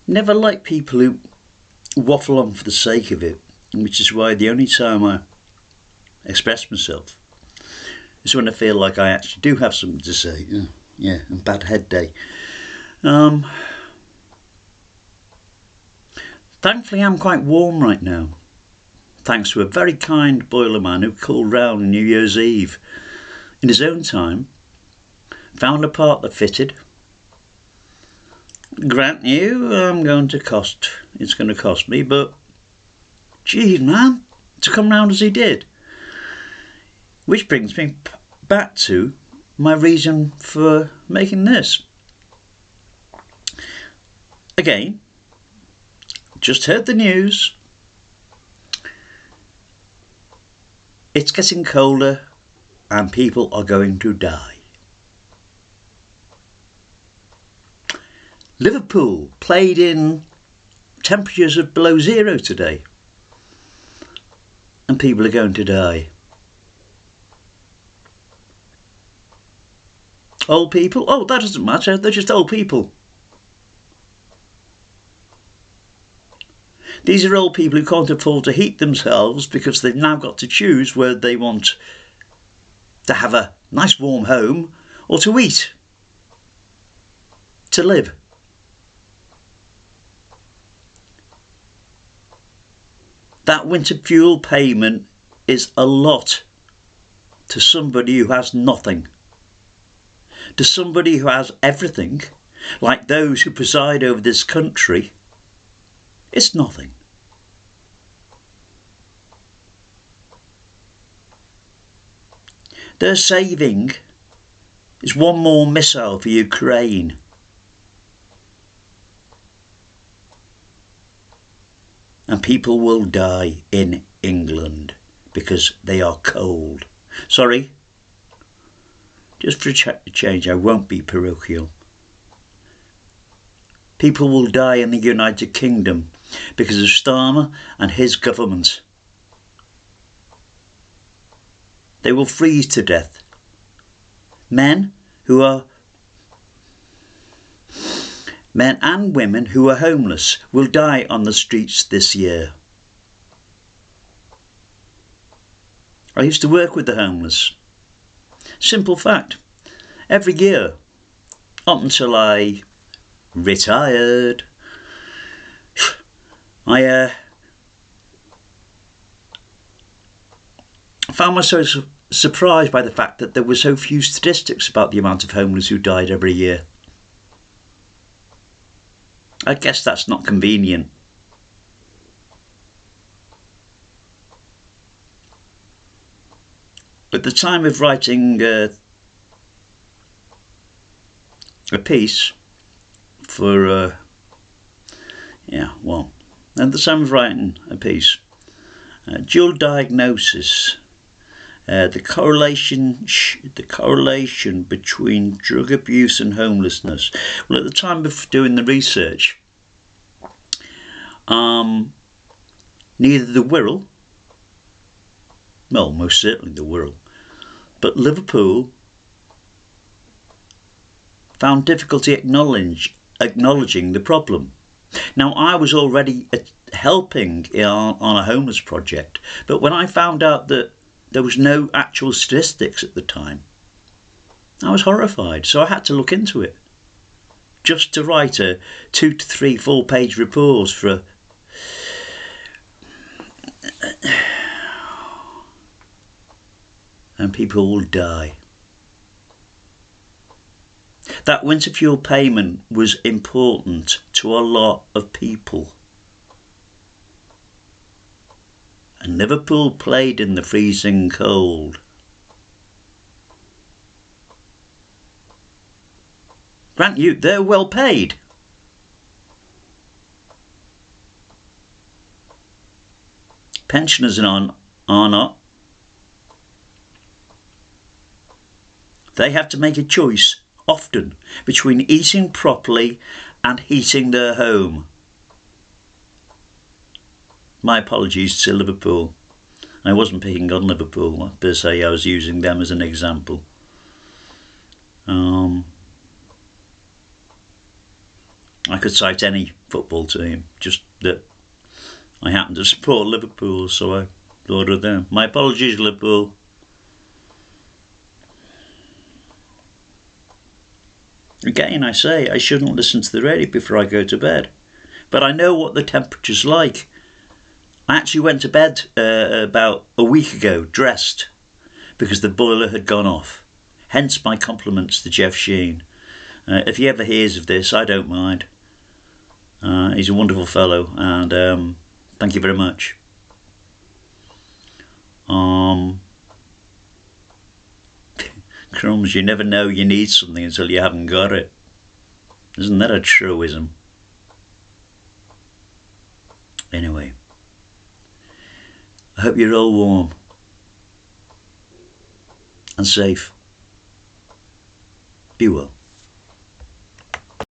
Never like people who waffle on for the sake of it, which is why the only time I express myself is when I feel like I actually do have something to say. Yeah, and bad head day. Thankfully I'm quite warm right now, thanks to a very kind boilerman who called round on New Year's Eve in his own time, found a part that fitted. Grant you, it's going to cost me, but geez man, to come round as he did. Which brings me back to my reason for making this. Again, just heard the news. It's getting colder and people are going to die. Liverpool played in temperatures of below zero today, and people are going to die. Old people? Oh, that doesn't matter, they're just old people. These are old people who can't afford to heat themselves because they've now got to choose whether they want to have a nice warm home or to eat, to live. That winter fuel payment is a lot to somebody who has nothing. To somebody who has everything, like those who preside over this country, it's nothing. Their saving is one more missile for Ukraine. And people will die in England because they are cold. Sorry, just for a change, I won't be parochial. People will die in the United Kingdom because of Starmer and his government. They will freeze to death. Men and women who are homeless will die on the streets this year. I used to work with the homeless. Simple fact. Every year, up until I retired, I found myself surprised by the fact that there were so few statistics about the amount of homeless who died every year. I guess that's not convenient. At the time of writing a piece for at the time of writing a piece, dual diagnosis, the correlation between drug abuse and homelessness. Well, at the time of doing the research, neither the Wirral, well, most certainly the Wirral, but Liverpool found difficulty acknowledging the problem. Now, I was already helping on a homeless project, but when I found out that there was no actual statistics at the time, I was horrified, so I had to look into it. Just to write a 2 to 3, 4 page report for and people will die. That winter fuel payment was important to a lot of people. And Liverpool played in the freezing cold. Grant you, they're well paid. Pensioners are not. They have to make a choice often between eating properly and heating their home. My apologies to Liverpool. I wasn't picking on Liverpool per se, I was using them as an example. I could cite any football team, just that I happen to support Liverpool, so I thought of them. My apologies, Liverpool. Again, I say I shouldn't listen to the radio before I go to bed, but I know what the temperature's like. I actually went to bed about a week ago, dressed, because the boiler had gone off. Hence my compliments to Jeff Sheen. If he ever hears of this, I don't mind. He's a wonderful fellow, and thank you very much. Crumbs, you never know you need something until you haven't got it. Isn't that a truism? Anyway, I hope you're all warm and safe. Be well.